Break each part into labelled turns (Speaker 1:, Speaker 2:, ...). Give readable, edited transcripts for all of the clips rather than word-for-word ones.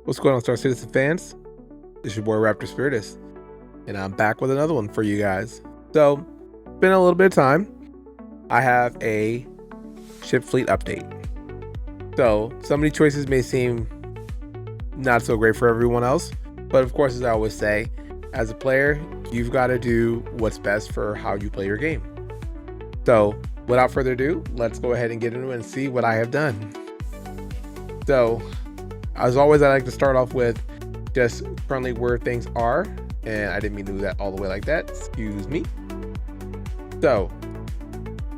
Speaker 1: What's going on, Star Citizen fans? It's your boy Raptor Spiritus, and I'm back with another one for you guys. So, been a little bit of time. I have a ship fleet update. So, some of these choices may seem not so great for everyone else, but of course, as I always say, as a player, you've got to do what's best for how you play your game. So, without further ado, let's go ahead and get into it and see what I have done. So, as always, I like to start off with just currently where things are, and I didn't mean to do that all the way like that, excuse me. So,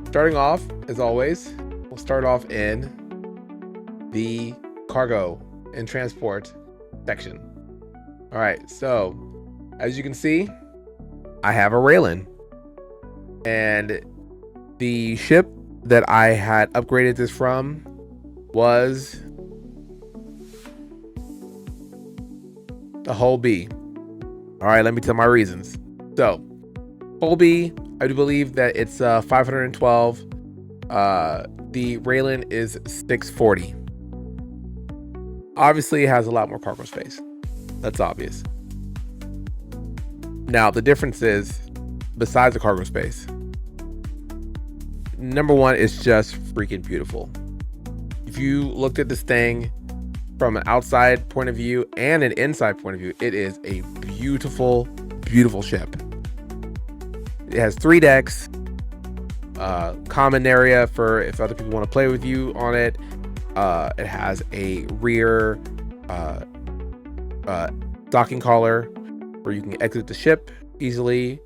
Speaker 1: starting off, as always, we'll start off in the cargo and transport section. All right, so as you can see, I have a Raylan, and the ship that I had upgraded this from was the Hull B. All right, let me tell my reasons. So, Hull B, I do believe that it's 512. The Raylan is 640. Obviously, it has a lot more cargo space. That's obvious. Now, the difference is, besides the cargo space, number one, it's just freaking beautiful. If you looked at this thing from an outside point of view and an inside point of view, it is a beautiful, beautiful ship. It has 3 decks, common area for if other people want to play with you on it. It has a rear docking collar where you can exit the ship easily.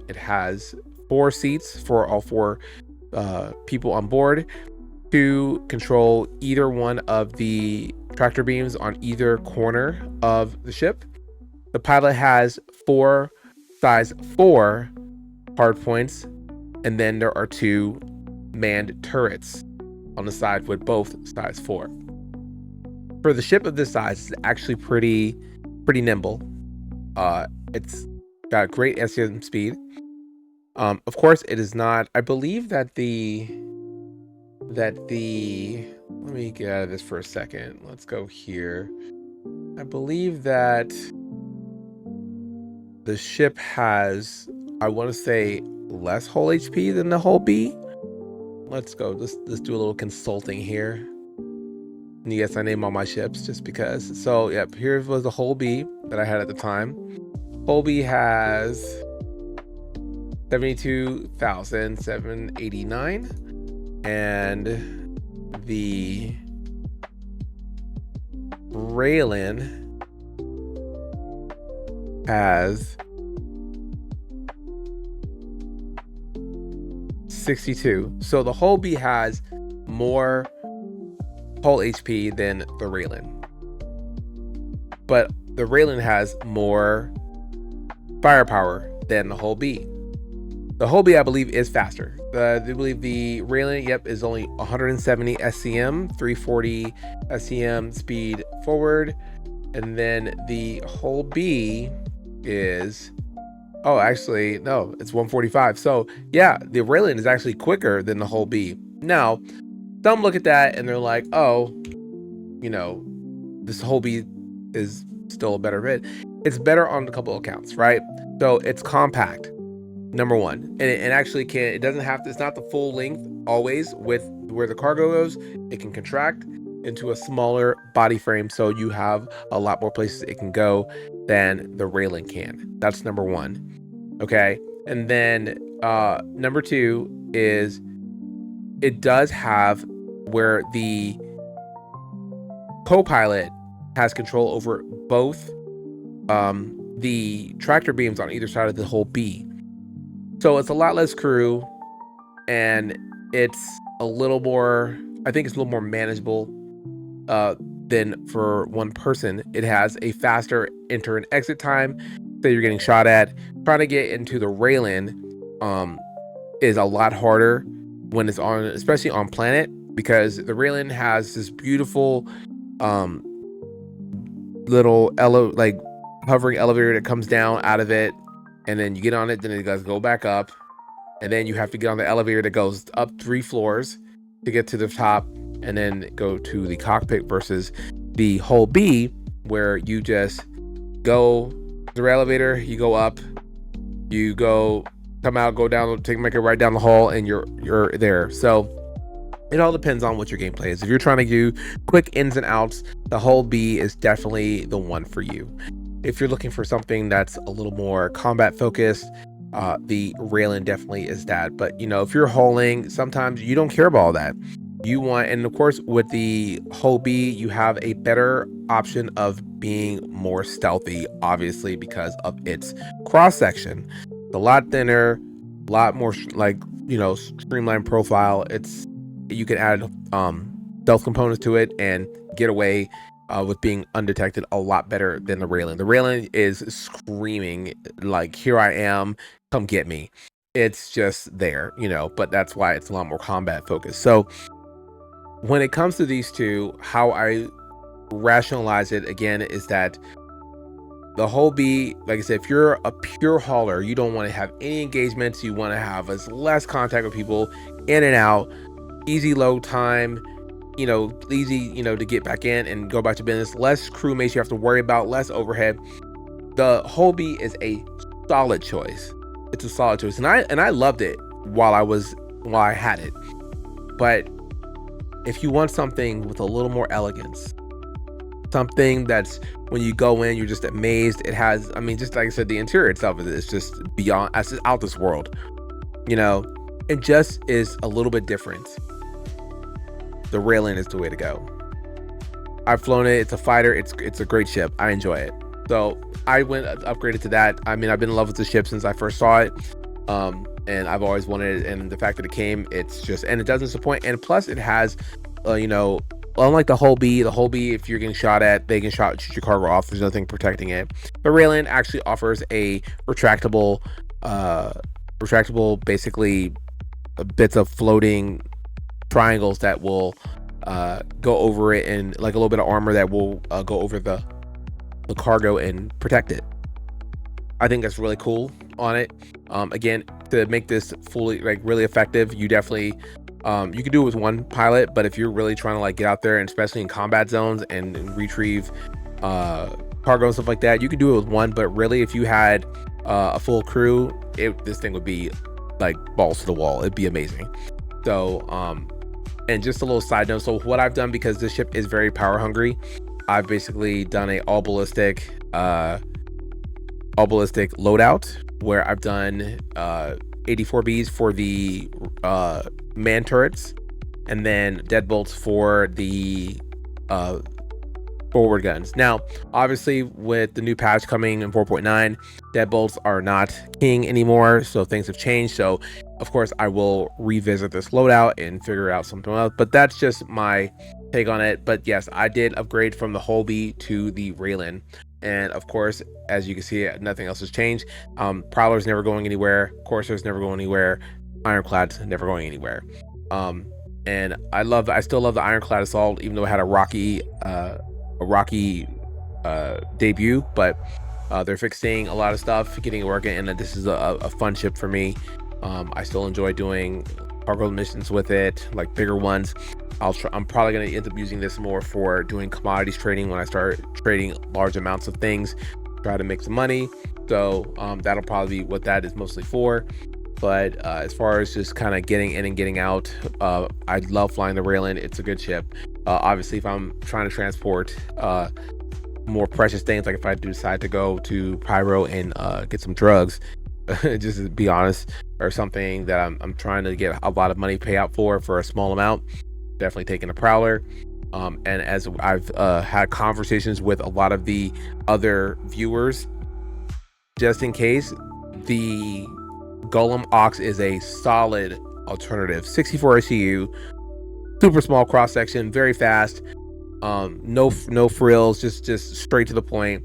Speaker 1: It has 4 seats for all 4 people on board to control either one of the tractor beams on either corner of the ship. The pilot has 4 size 4 hard points, and then there are 2 manned turrets on the side with both size 4. For the ship of this size, it's actually pretty nimble. It's got great SCM speed. Of course, it is not. I believe that the let me get out of this for a second. Let's go here. I believe that the ship has, I want to say, less hull HP than the Hull B. Let's go. Let's do a little consulting here. And yes, I name all my ships just because. So, yep, here was the Hull B that I had at the time. Hull B has 72,789. And the Raylan has 62. So the Hull B has more hull HP than the Raylan, but the Raylan has more firepower than the Hull B. The Hull B, I believe, is faster. I believe the Raylan, yep, is only 170 SCM, 340 SCM speed forward. And then the Hull B is, oh, actually, no, it's 145. So, yeah, the Raylan is actually quicker than the Hull B. Now, some look at that and they're like, oh, you know, this Hull B is still a better fit. It's better on a couple of accounts, right? So, it's compact. Number one, and it actually it doesn't have to, it's not the full length always with where the cargo goes. It can contract into a smaller body frame, so you have a lot more places it can go than the Raylan can. That's number one. Okay. And then number 2 is it does have where the co-pilot has control over both the tractor beams on either side of the Hull B. So it's a lot less crew, and it's a little more, I think it's a little more manageable than for one person. It has a faster enter and exit time that you're getting shot at. Trying to get into the Raylan is a lot harder when it's on, especially on planet, because the Raylan has this beautiful little hovering elevator that comes down out of it. And then you get on it, then it does go back up. And then you have to get on the elevator that goes up 3 floors to get to the top and then go to the cockpit, versus the Hull B where you just go the elevator, you go up, you go come out, go down, make it right down the hall, and you're there. So it all depends on what your gameplay is. If you're trying to do quick ins and outs, the whole B is definitely the one for you. If you're looking for something that's a little more combat focused, the railing definitely is that. But if you're hauling, sometimes you don't care about all that. You want, and of course with the whole B, you have a better option of being more stealthy, obviously because of its cross section. It's a lot thinner, a lot more streamlined profile. You can add stealth components to it and get away with being undetected a lot better than the railing. The railing is screaming like, here I am, come get me. It's just there, but that's why it's a lot more combat focused. So when it comes to these two, how I rationalize it again is that the whole B, like I said, if you're a pure hauler, you don't want to have any engagements. You want to have as less contact with people, in and out, easy load time, easy, to get back in and go back to business. Less crewmates you have to worry about, less overhead. The whole B is a solid choice. It's a solid choice, and I loved it while I had it. But if you want something with a little more elegance, something that's when you go in, you're just amazed. It has, just like I said, the interior itself is just beyond, it's just out this world. It just is a little bit different. The railing is the way to go. I've flown it. It's a fighter. It's a great ship. I enjoy it. So I went upgraded to that. I've been in love with the ship since I first saw it. And I've always wanted it. And the fact that it came, and it doesn't disappoint. And plus it has, unlike the whole B, if you're getting shot at, they can shoot your cargo off. There's nothing protecting it. But railing actually offers a retractable, basically bits of floating triangles that will go over it, and like a little bit of armor that will go over the cargo and protect it. I think that's really cool on it. Again, to make this fully really effective, you definitely you can do it with one pilot, but if you're really trying to get out there, and especially in combat zones and retrieve cargo and stuff like that, you can do it with one. But really, if you had a full crew, this thing would be like balls to the wall. It'd be amazing. So and just a little side note, so what I've done, because this ship is very power hungry, I've basically done a all ballistic loadout, where I've done 84Bs for the man turrets, and then deadbolts for the forward guns. Now, obviously, with the new patch coming in 4.9, deadbolts are not king anymore, so things have changed. So, of course, I will revisit this loadout and figure out something else. But that's just my take on it. But yes, I did upgrade from the whole B to the railing. And of course, as you can see, nothing else has changed. Prowler's never going anywhere. Corsair's never going anywhere. Ironclad's never going anywhere. And I still love the Ironclad Assault, even though it had a rocky debut. But they're fixing a lot of stuff, getting it working, and this is a fun ship for me. I still enjoy doing cargo missions with it, like bigger ones. I'm probably going to end up using this more for doing commodities trading when I start trading large amounts of things, try to make some money. So that'll probably be what that is mostly for. But as far as just kind of getting in and getting out, I love flying the railing. It's a good ship. Obviously, if I'm trying to transport more precious things, like if I decide to go to Pyro and get some drugs, just to be honest, or something that I'm trying to get a lot of money payout for a small amount, definitely taking a Prowler. And as I've had conversations with a lot of the other viewers, just in case, the Golem Ox is a solid alternative. 64 ACU, super small cross section, very fast, no frills, just straight to the point.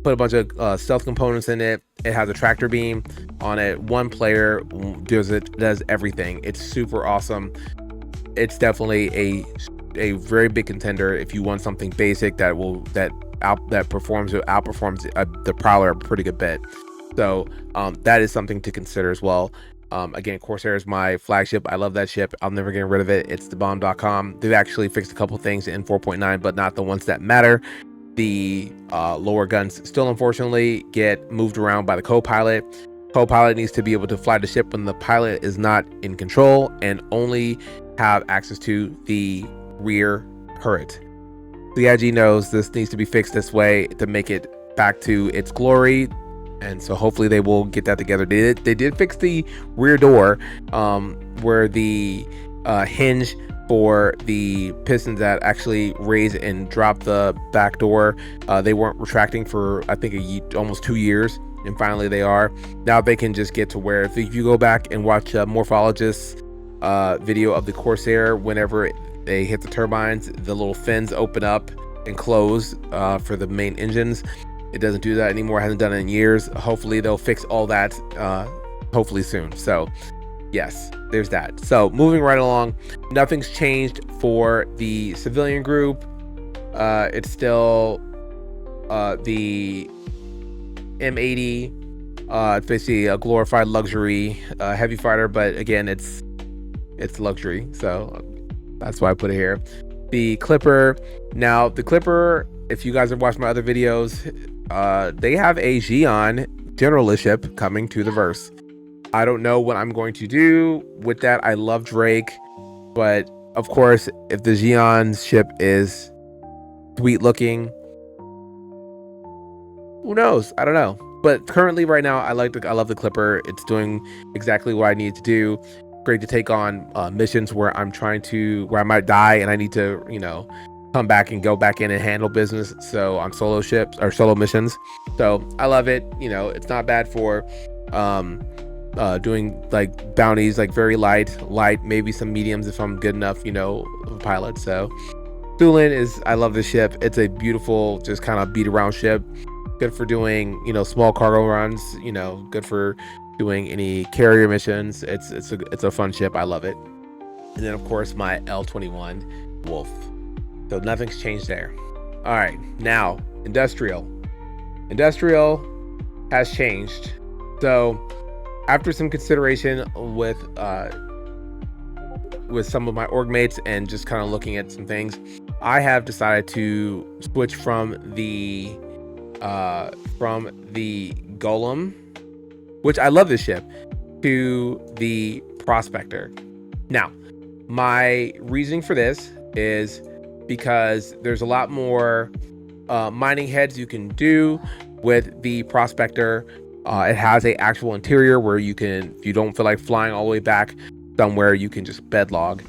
Speaker 1: Put a bunch of stealth components in it. It has a tractor beam on it. One player does everything. It's super awesome. It's definitely a very big contender if you want something basic that outperforms the Prowler a pretty good bit. So that is something to consider as well. Again, Corsair is my flagship. I love that ship. I'll never get rid of it. It's thebomb.com. They've actually fixed a couple things in 4.9, but not the ones that matter. the lower guns still unfortunately get moved around by the co-pilot. Co-pilot needs to be able to fly the ship when the pilot is not in control and only have access to the rear turret. The IG knows this needs to be fixed this way to make it back to its glory, and so hopefully they will get that together. They did fix the rear door, where the hinge for the pistons that actually raise and drop the back door, they weren't retracting for I think almost 2 years, and finally they are. Now they can just get to where if you go back and watch a Morphologist's video of the Corsair, whenever they hit the turbines, the little fins open up and close for the main engines. It doesn't do that anymore. Hasn't done it in years. Hopefully they'll fix all that hopefully soon. So yes, there's that. So moving right along, nothing's changed for the civilian group. It's still the M80. It's basically a glorified luxury heavy fighter, but again, it's luxury, so that's why I put it here. The Clipper. Now the Clipper, if you guys have watched my other videos, they have a Xi'an generalist ship coming to the verse. I don't know what I'm going to do with that. I love Drake, but of course, if the Xi'an ship is sweet looking, who knows? I don't know. But currently, right now, I love the Clipper. It's doing exactly what I need to do. Great to take on missions where I might die and I need to, come back and go back in and handle business. So on solo ships or solo missions. So I love it. It's not bad for doing like bounties, like very light, maybe some mediums if I'm good enough, pilot. So Thulin I love this ship. It's a beautiful, just kind of beat around ship. Good for doing, small cargo runs, good for doing any carrier missions. It's a fun ship. I love it. And then of course my L-21 Wolf. So nothing's changed there. All right, now industrial has changed. So after some consideration with some of my org mates and just kind of looking at some things, I have decided to switch from the Golem, which I love this ship, to the Prospector. Now, my reasoning for this is because there's a lot more mining heads you can do with the Prospector. It has a actual interior where you can, if you don't feel like flying all the way back somewhere, you can just bed log.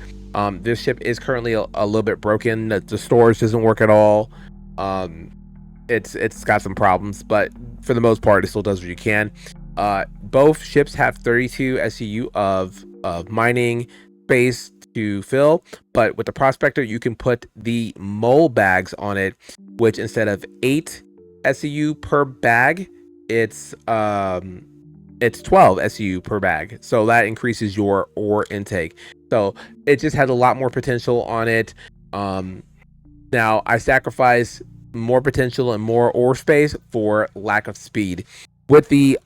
Speaker 1: This ship is currently a little bit broken. The storage doesn't work at all. It's got some problems, but for the most part, it still does what you can. Both ships have 32 SCU of mining space to fill, but with the Prospector, you can put the mole bags on it, which instead of 8 SCU per bag, it's 12 SCU per bag. So that increases your ore intake. So it just has a lot more potential on it. Now I sacrifice more potential and more ore space for lack of speed. With the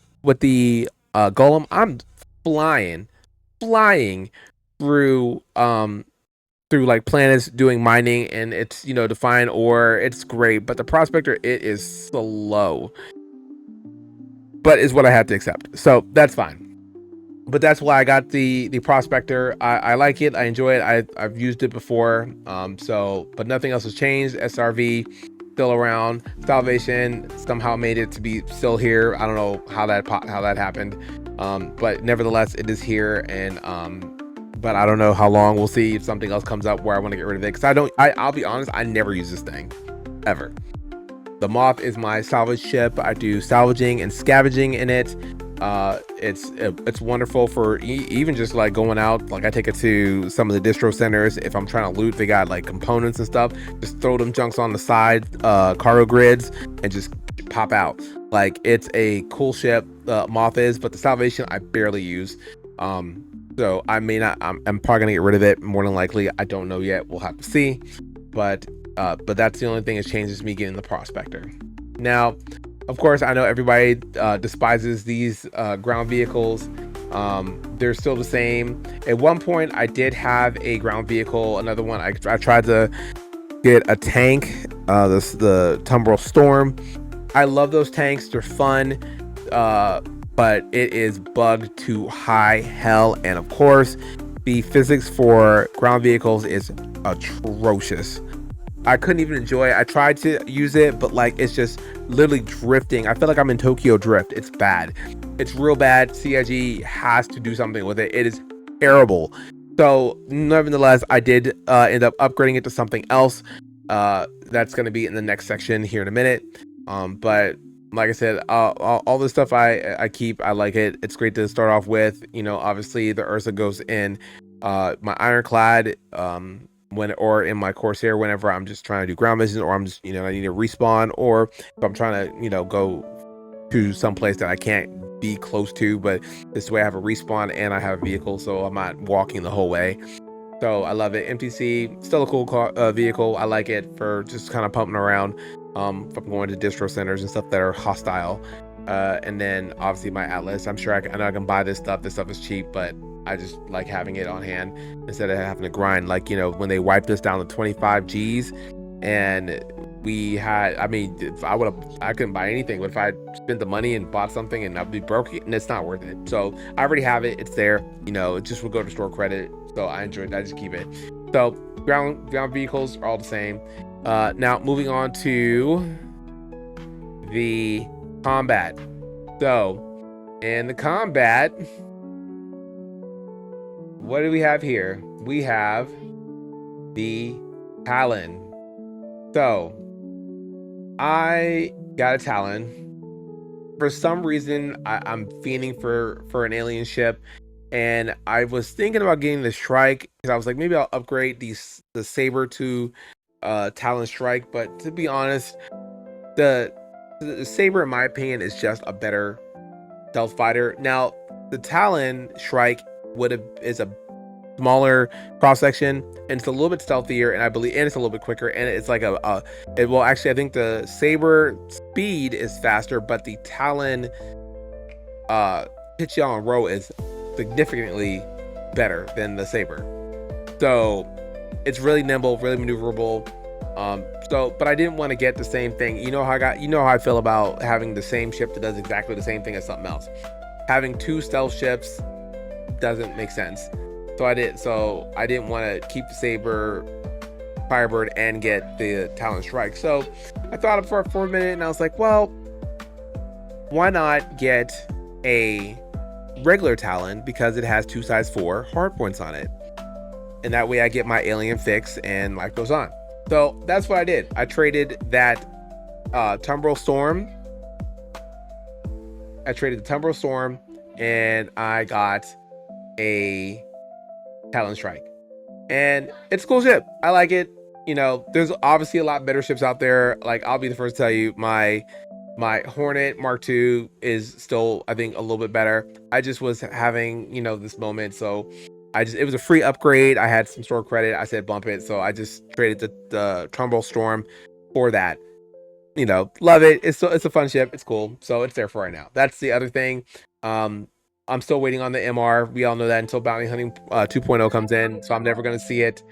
Speaker 1: Golem, I'm flying through like planets doing mining, and it's to find ore. It's great, but the Prospector, it is slow, but is what I had to accept, so that's fine. But that's why I got the Prospector. I like it. I enjoy it. I've used it before. But nothing else has changed. SRV still around. Salvation somehow made it to be still here. I don't know how that happened. But nevertheless, it is here. And but I don't know how long. We'll see if something else comes up where I want to get rid of it. Because I'll be honest, I never use this thing ever. The Moth is my salvage ship. I do salvaging and scavenging in it. It's wonderful for even just like going out. Like I take it to some of the distro centers. If I'm trying to loot, they got like components and stuff. Just throw them junks on the side, cargo grids, and just pop out. Like it's a cool ship. Moth is, but the Salvation I barely use. So I may not. I'm probably gonna get rid of it. More than likely, I don't know yet. We'll have to see. But that's the only thing that changes me getting the Prospector. Now, of course, I know everybody despises these ground vehicles. They're still the same. At one point, I did have a ground vehicle, another one. I tried to get a tank, the Tumbrel Storm. I love those tanks, they're fun, but it is bugged to high hell, and of course the physics for ground vehicles is atrocious. I couldn't even enjoy it. I tried to use it, but like it's just literally drifting. I feel like I'm in Tokyo Drift. It's bad. It's real bad. CIG has to do something with it. It is terrible. So nevertheless, I did end up upgrading it to something else. That's going to be in the next section here in a minute. But like I said, all the stuff I keep, I like it. It's great to start off with. You know, obviously the Ursa goes in my Ironclad, or in my Corsair whenever I'm just trying to do ground missions, or I'm just, I need to respawn, or if I'm trying to, go to some place that I can't be close to, but this way I have a respawn and I have a vehicle, so I'm not walking the whole way. So I love it. MTC, still a cool vehicle. I like it for just kind of pumping around if I'm going to distro centers and stuff that are hostile. And then obviously my Atlas. I'm sure I know I can buy this stuff. This stuff is cheap, but I just like having it on hand instead of having to grind. Like, when they wiped us down to 25 G's and we had, if I couldn't buy anything, but if I spent the money and bought something and I'd be broke, and it's not worth it. So I already have it. It's there. It just will go to store credit. So I enjoyed it. I just keep it. So ground vehicles are all the same. Now moving on to the combat. So in the combat, what do we have here? We have the Talon. So I got a Talon. For some reason, I'm fiending for an alien ship, and I was thinking about getting the Strike because I was like, maybe I'll upgrade the Saber to Talon Strike. But to be honest, the Saber, in my opinion, is just a better stealth fighter. Now, the Talon Strike is a smaller cross section, and it's a little bit stealthier, and it's a little bit quicker, and it's like actually I think the Saber speed is faster, but the Talon pitch on row is significantly better than the Saber. So it's really nimble, really maneuverable. But I didn't want to get the same thing. You know how I feel about having the same ship that does exactly the same thing as something else. Having two stealth ships doesn't make sense. So I didn't want to keep the Saber Firebird and get the Talon Strike. So I thought for a minute, and I was like, well, why not get a regular Talon, because it has 2 size 4 hard points on it, and that way I get my alien fix and life goes on. So that's what I did. I traded that Tumbrel Storm. I traded the Tumbrel Storm, and I got a Talon Strike, and it's a cool ship. I like it. There's obviously a lot better ships out there. Like, I'll be the first to tell you, my Hornet Mark II is still, I think, a little bit better. I just was having, this moment, so it was a free upgrade. I had some store credit. I said bump it, so I just traded the Tumbrel Storm for that. Love it. It's a fun ship. It's cool. So it's there for right now. That's the other thing. I'm still waiting on the MR. We all know that until Bounty Hunting 2.0 comes in, so I'm never going to see it.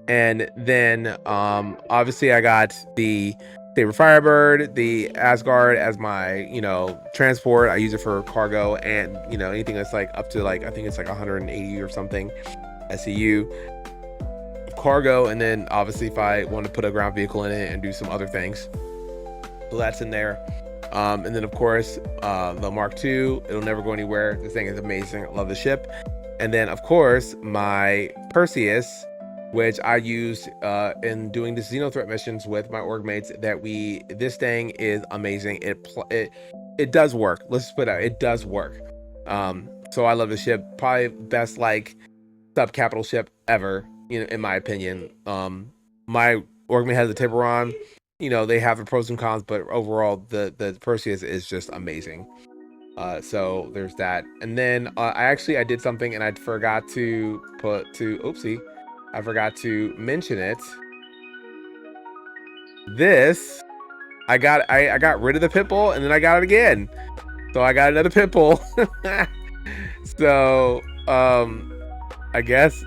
Speaker 1: And then obviously I got the Saber Firebird, the Asgard as my, transport. I use it for cargo and, anything that's like up to I think it's like 180 or something SEU cargo. And then obviously if I want to put a ground vehicle in it and do some other things, so that's in there. And then of course the Mark II, it'll never go anywhere. This thing is amazing. I love the ship. And then of course my Perseus, which I used in doing the Xeno threat missions with my org mates. This thing is amazing. It does work. Let's just put it out, it does work. So I love the ship. Probably best sub capital ship ever, in my opinion. My org mate has a Tiburon. They have the pros and cons, but overall the Perseus is just amazing. So there's that. And then I did something and I forgot to I forgot to mention it. This, I got rid of the Pitbull, and then I got it again. So I got another Pitbull. So I guess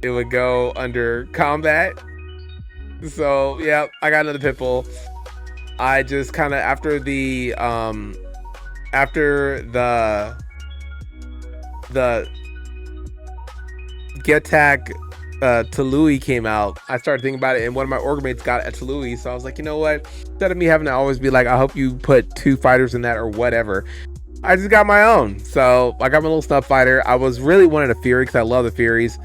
Speaker 1: it would go under combat. So yeah, I got another Pitbull. I just kind of after the the Get Tag Talui came out, I started thinking about it, and one of my org mates got a Talui, so I was like, you know what? Instead of me having to always be like, I hope you put 2 fighters in that or whatever, I just got my own. So I got my little Snub Fighter. I was really wanting a Fury because I love the Furies,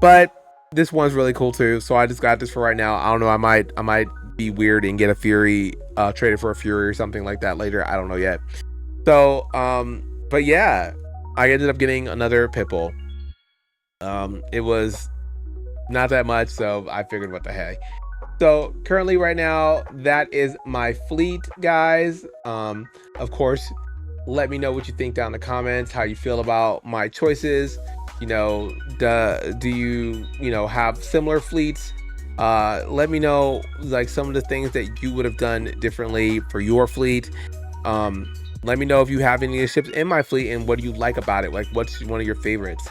Speaker 1: but this one's really cool too. So I just got this for right now. I don't know. I might be weird and get a Fury, traded for a Fury or something like that later. I don't know yet. So but yeah, I ended up getting another Pitbull. It was not that much, so I figured what the heck. So currently right now, that is my fleet, guys. Of course, let me know what you think down in the comments, how you feel about my choices. You know, do you have similar fleets? Let me know like some of the things that you would have done differently for your fleet. Let me know if you have any of the ships in my fleet and what do you like about it. Like, what's one of your favorites?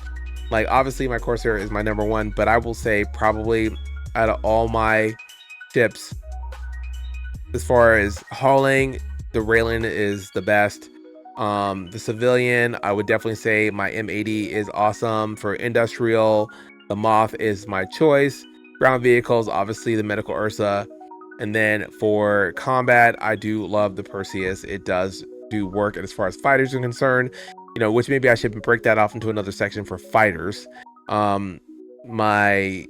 Speaker 1: Like, obviously my Corsair is my number one, but I will say probably out of all my ships, as far as hauling, the Raylan is the best. The civilian, I would definitely say my M80 is awesome. For industrial, the Moth is my choice. Ground vehicles, obviously the Medical Ursa. And then for combat, I do love the Perseus. It does do work as far as fighters are concerned, which maybe I should break that off into another section for fighters. My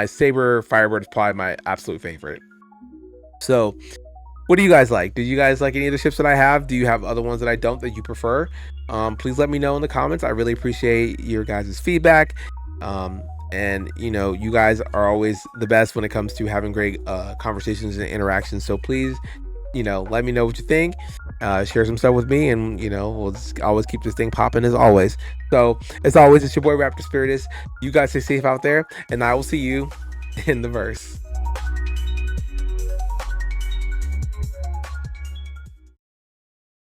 Speaker 1: Saber Firebird is probably my absolute favorite. So what do you guys like? Did you guys like any of the ships that I have? Do you have other ones that I don't that you prefer? Please let me know in the comments. I really appreciate your guys' feedback. And you guys are always the best when it comes to having great conversations and interactions. So please, let me know what you think. Share some stuff with me, and we'll just always keep this thing popping as always. So as always, it's your boy Raptor Spiritus. You guys stay safe out there, and I will see you in the verse.